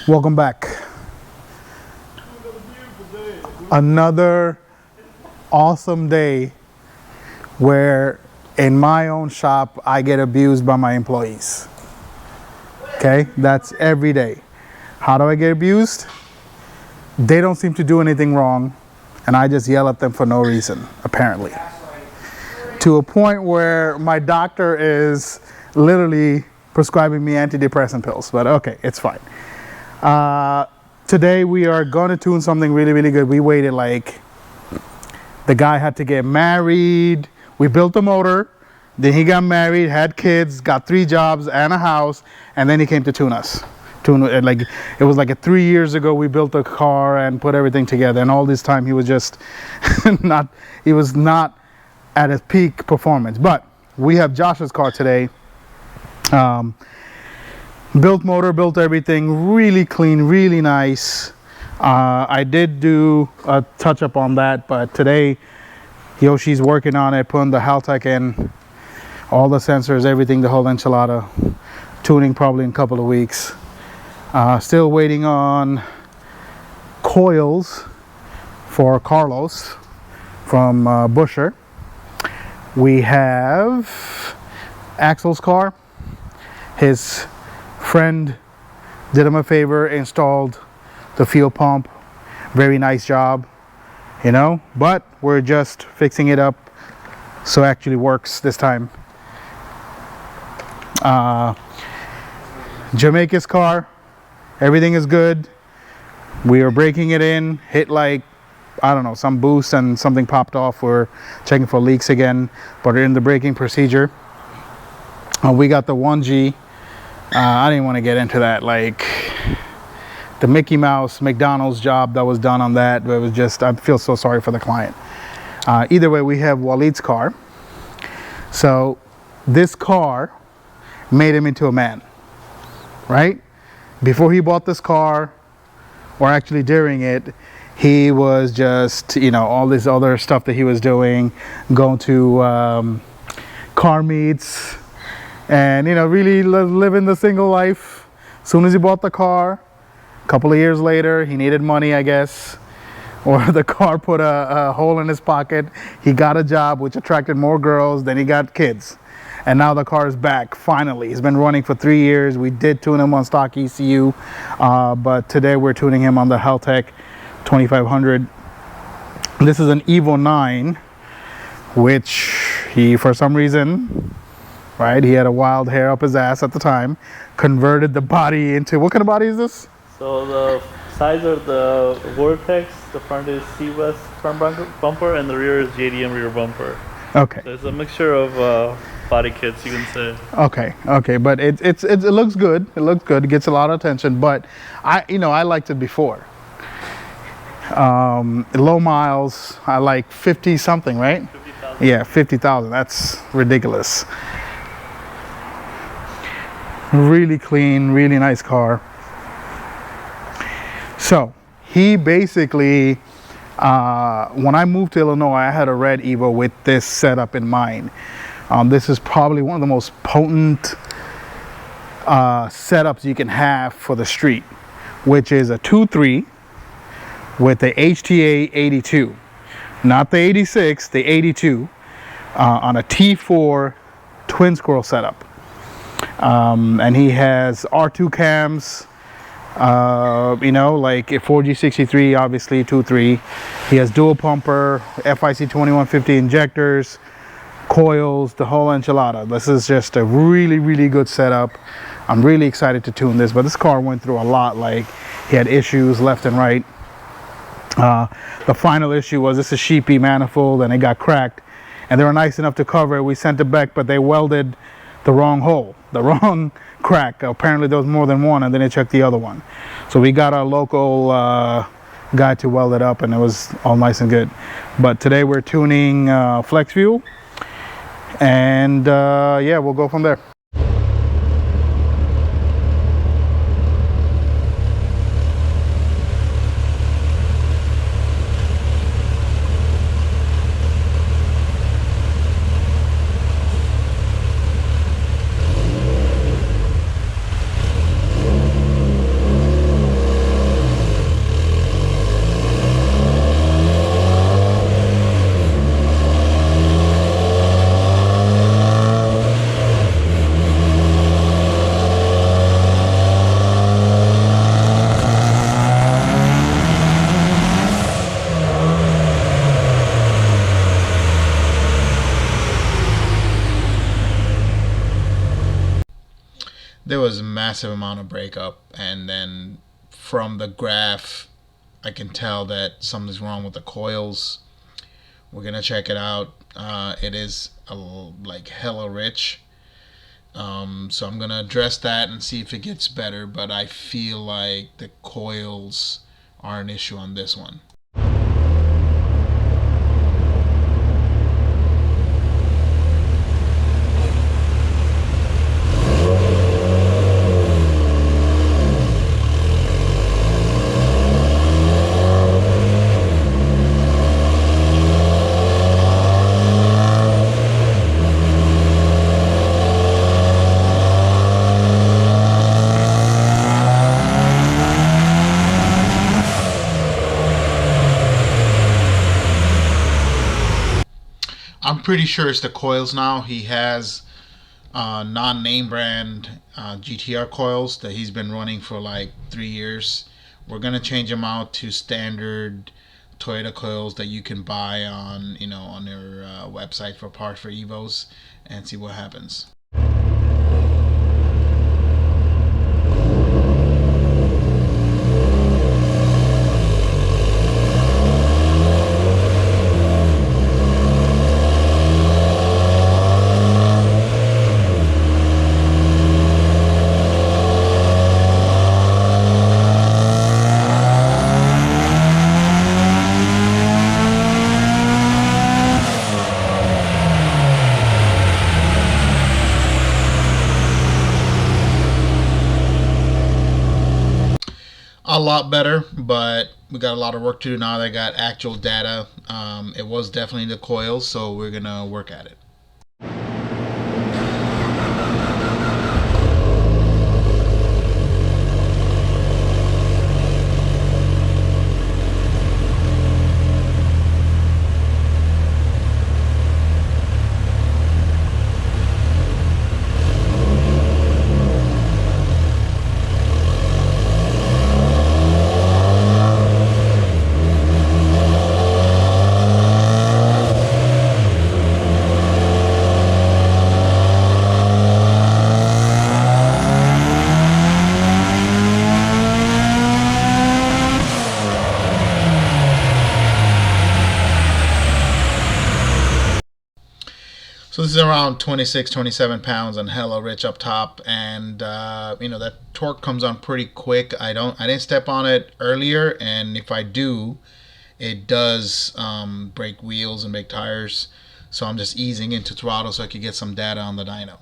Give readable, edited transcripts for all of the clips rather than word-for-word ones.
Welcome back. Another awesome day where in my own shop I get abused by my employees. Okay, that's every day. How do I get abused? They don't seem to do anything wrong and I just yell at them for no reason, apparently. To a point where my doctor is literally prescribing me antidepressant pills, but okay, it's fine. Today we are going to tune something really, really good. We waited like, the guy had to get married. We built a motor, then he got married, had kids, got 3 jobs and a house, and then he came to tune us. Like it was like 3 years ago we built a car and put everything together, and all this time he was just not at his peak performance. But we have Josh's car today. Built motor, built everything, really clean, really nice. I did do a touch up on that, but today Yoshi's working on it, putting the Haltech in, all the sensors, everything, the whole enchilada. Tuning probably in a couple of weeks. Still waiting on coils for Carlos from Buschar. We have Axel's car. His friend did him a favor, installed the fuel pump. Very nice job, you know, but we're just fixing it up so it actually works this time. Jamaica's car, everything is good. We are breaking it in, hit like, I don't know, some boost and something popped off. We're checking for leaks again, but we're in the braking procedure. We got the 1G. I didn't want to get into that, like the Mickey Mouse McDonald's job that was done on that. It was just, I feel so sorry for the client. Either way, we have Waleed's car. So this car made him into a man, right? Before he bought this car, or actually during it, he was just, you know, all this other stuff that he was doing, going to car meets, and, you know, really living the single life. As soon as he bought the car, a couple of years later, he needed money, I guess, or the car put a hole in his pocket. He got a job, which attracted more girls, then he got kids. And now the car is back, finally. He's been running for 3 years. We did tune him on stock ECU, but today we're tuning him on the Haltech 2500. This is an Evo 9, which he, for some reason, right, he had a wild hair up his ass at the time, converted the body into, what kind of body is this? So the sides are the Vortex, the front is C-West front bumper, and the rear is JDM rear bumper. Okay. So it's a mixture of body kits, you can say. Okay, but it looks good. It looks good. It gets a lot of attention, but I liked it before. Low miles, I like 50 something, right? 50,000. Yeah, 50,000. That's ridiculous. Really clean, really nice car. So he basically, when I moved to Illinois, I had a red Evo with this setup in mind. This is probably one of the most potent setups you can have for the street, which is a 2.3 with the HTA82, not the 86, the 82, on a T4 twinscroll setup. And he has R2 cams, you know, like a 4G63, obviously 2.3. He has dual pumper, FIC 2150 injectors, coils, the whole enchilada. This is just a really, really good setup. I'm really excited to tune this, but this car went through a lot. Like, he had issues left and right. The final issue was this is Sheepy manifold, and it got cracked, and they were nice enough to cover it. We sent it back, but they welded the wrong hole, the wrong crack. Apparently there was more than one, and then they checked the other one. So we got our local guy to weld it up, and it was all nice and good. But today we're tuning flex fuel, and yeah, we'll go from there. massive amount of breakup, and then from the graph I can tell that something's wrong with the coils. We're gonna check it out. It is like hella rich, so I'm gonna address that and see if it gets better, but I feel like the coils are an issue on this one. I'm pretty sure it's the coils now. He has non-name brand GTR coils that he's been running for like 3 years. We're gonna change them out to standard Toyota coils that you can buy on on their website for parts for Evos, and see what happens. A lot better, but we got a lot of work to do now that I got actual data. It was definitely the coils, so we're gonna work at it. So this is around 26, 27 pounds and hella rich up top, and that torque comes on pretty quick. I didn't step on it earlier, and if I do, it does break wheels and break tires. So I'm just easing into throttle so I could get some data on the dyno.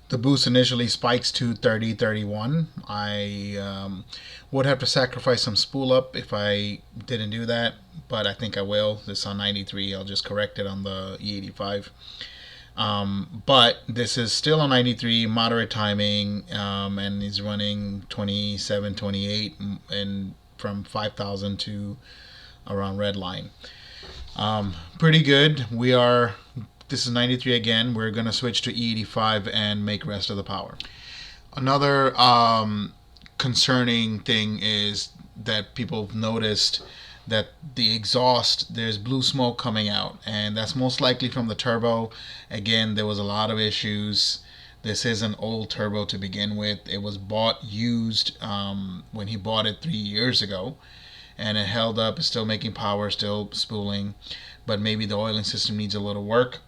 The boost initially spikes to 30, 31. I would have to sacrifice some spool up if I didn't do that, but I think I will. This on 93, I'll just correct it on the E85. But this is still on 93, moderate timing, and he's running 27, 28, and from 5,000 to around red line. Pretty good. This is 93 again. We're going to switch to E85 and make rest of the power. Another concerning thing is that people have noticed that the exhaust, there's blue smoke coming out, and that's most likely from the turbo. Again, there was a lot of issues. This is an old turbo to begin with. It was bought used when he bought it 3 years ago, and it held up. It's still making power, still spooling, but maybe the oiling system needs a little work.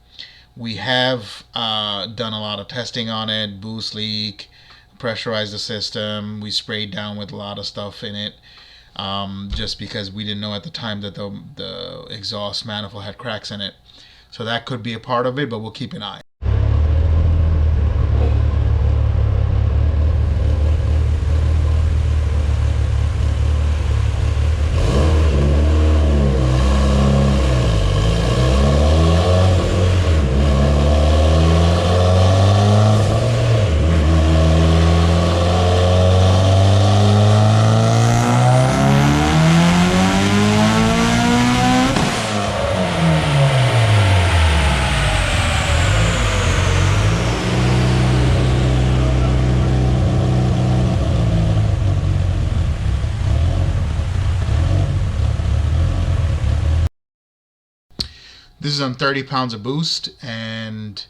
We have done a lot of testing on it, boost leak, pressurized the system. We sprayed down with a lot of stuff in it. just because we didn't know at the time that the exhaust manifold had cracks in it. So that could be a part of it, but we'll keep an eye. This is on 30 pounds of boost, and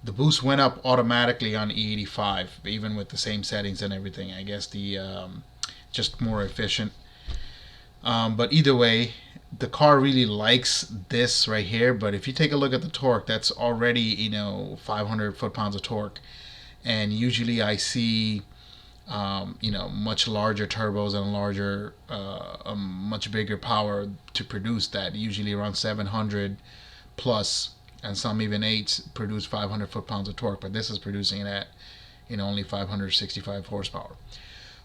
the boost went up automatically on E85, even with the same settings and everything. I guess the just more efficient. But either way, the car really likes this right here. But if you take a look at the torque, that's already, you know, 500 foot-pounds of torque, and usually I see you know, much larger turbos and larger, a much bigger power to produce that. Usually around 700 plus, and some even 8s produce 500 foot-pounds of torque. But this is producing it at, you know, only 565 horsepower.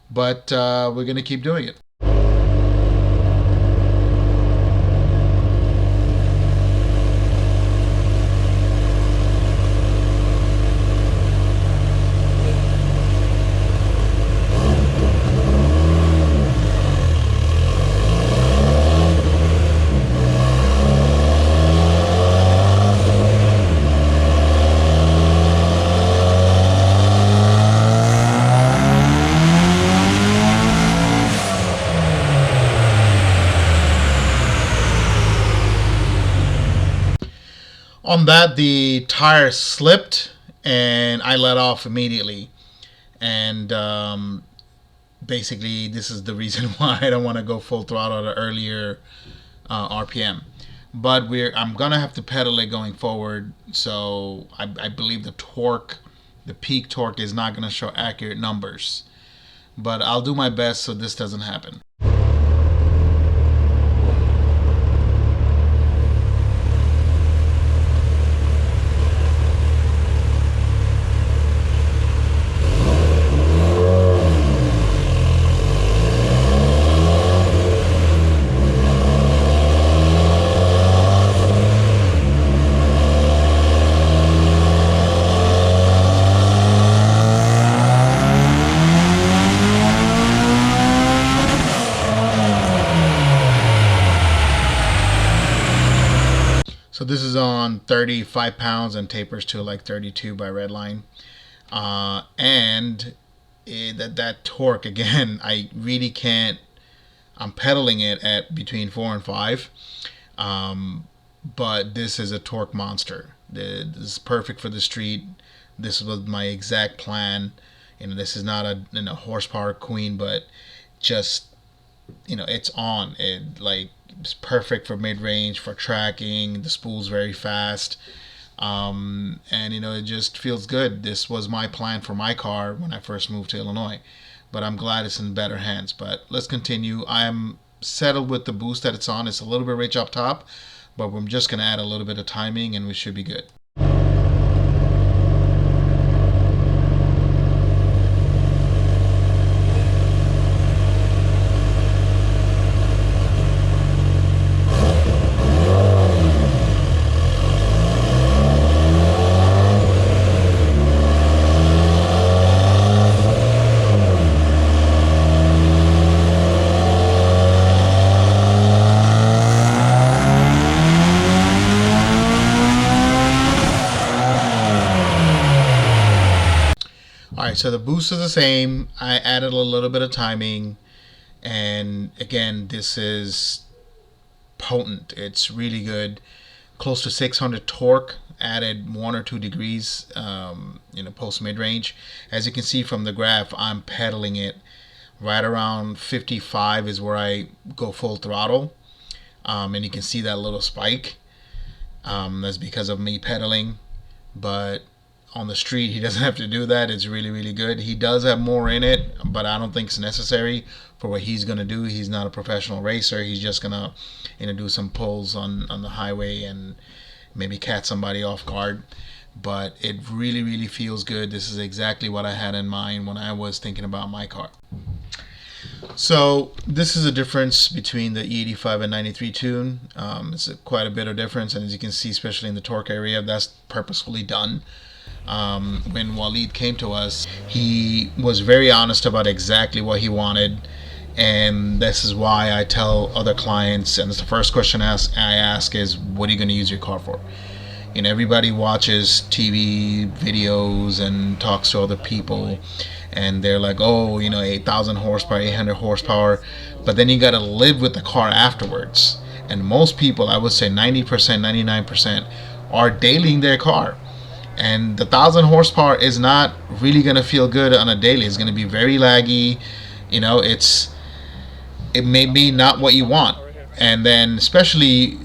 But we're gonna keep doing it. On that, the tire slipped and I let off immediately, and basically this is the reason why I don't want to go full throttle at an earlier RPM. But I'm gonna have to pedal it going forward, so I believe the torque, the peak torque, is not gonna show accurate numbers, but I'll do my best so this doesn't happen. So this is on 35 pounds and tapers to like 32 by Redline. And that torque, again, I really can't, I'm pedaling it at between 4 and 5. But this is a torque monster. This is perfect for the street. This was my exact plan. You know, this is not a horsepower queen, but just, you know, it's on. It's perfect for mid-range, for tracking. The spool's very fast, and you know, it just feels good. This was my plan for my car when I first moved to Illinois, but I'm glad it's in better hands. But let's continue. I'm settled with the boost that it's on. It's a little bit rich up top, but we're just gonna add a little bit of timing and we should be good. Alright, so the boost is the same. I added a little bit of timing, and again, this is potent. It's really good. Close to 600 torque, added 1 or 2 degrees, you know, post mid-range. As you can see from the graph, I'm pedaling it right around 55 is where I go full throttle, and you can see that little spike. That's because of me pedaling, but on the street, he doesn't have to do that. It's really, really good. He does have more in it, but I don't think it's necessary for what he's going to do. He's not a professional racer. He's just going to, you know, do some pulls on the highway and maybe catch somebody off guard. But it really, really feels good. This is exactly what I had in mind when I was thinking about my car. So this is a difference between the E85 and 93 tune. It's quite a bit of difference, and as you can see, especially in the torque area, that's purposefully done. When Waleed came to us, he was very honest about exactly what he wanted, and this is why I tell other clients, and it's the first question I ask is, what are you going to use your car for? You know, everybody watches TV videos and talks to other people, and they're like, oh, you know, 8,000 horsepower, 800 horsepower, but then you got to live with the car afterwards. And most people, I would say 90%, 99%, are dailying their car. And the 1,000 horsepower is not really going to feel good on a daily. It's going to be very laggy. You know, it may be not what you want. And then especially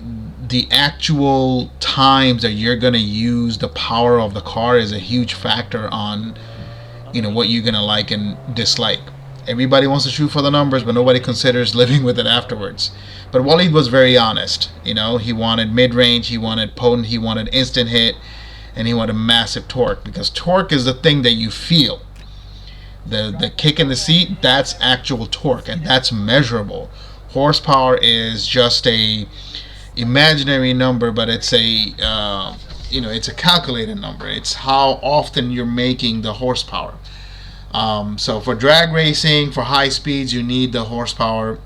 the actual times that you're going to use the power of the car is a huge factor on, you know, what you're going to like and dislike. Everybody wants to shoot for the numbers, but nobody considers living with it afterwards. But Waleed was very honest. You know, he wanted mid-range, he wanted potent, he wanted instant hit, and he wanted massive torque, because torque is the thing that you feel. The kick in the seat, that's actual torque, and that's measurable. Horsepower is just a imaginary number, but it's a you know, it's a calculated number. It's how often you're making the horsepower. So for drag racing, for high speeds, you need the horsepower,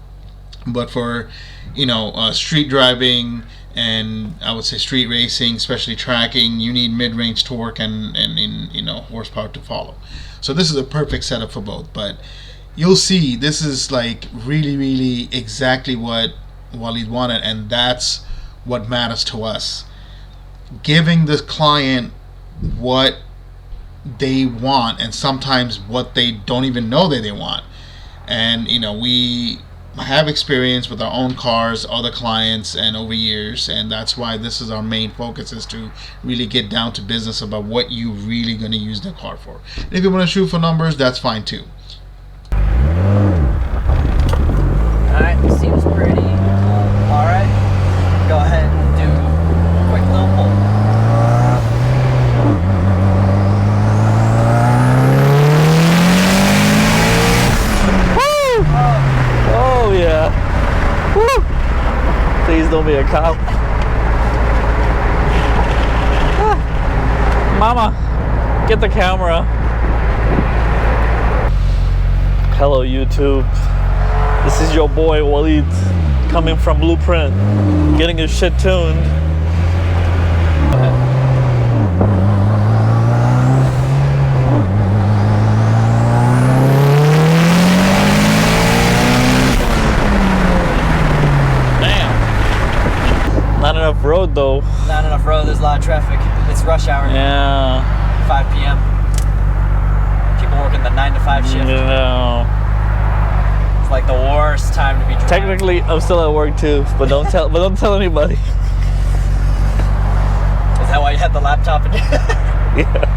but for, you know, street driving and I would say street racing, especially tracking, you need mid-range torque and you know, horsepower to follow. So this is a perfect setup for both. But you'll see this is like really, really exactly what Waleed wanted, and that's what matters to us. Giving the client what they want, and sometimes what they don't even know that they want. And you know, we have experience with our own cars, other clients, and over years, and that's why this is our main focus, is to really get down to business about what you really going to use the car for. And if you want to shoot for numbers, that's fine too. Alright, seems pretty alright. Go ahead and do a quick little pull. Oh yeah. Woo. Please don't be a cop. Ah. Mama, get the camera. Hello YouTube. This is your boy Waleed coming from Blueprint, getting his shit tuned. Not enough road though. Not enough road, there's a lot of traffic. It's rush hour. Yeah. 5 p.m. People working the 9 to 5 shift. No. It's like the worst time to be driving. Technically, I'm still at work too, but don't tell. But don't tell anybody. Is that why you had the laptop in? Yeah.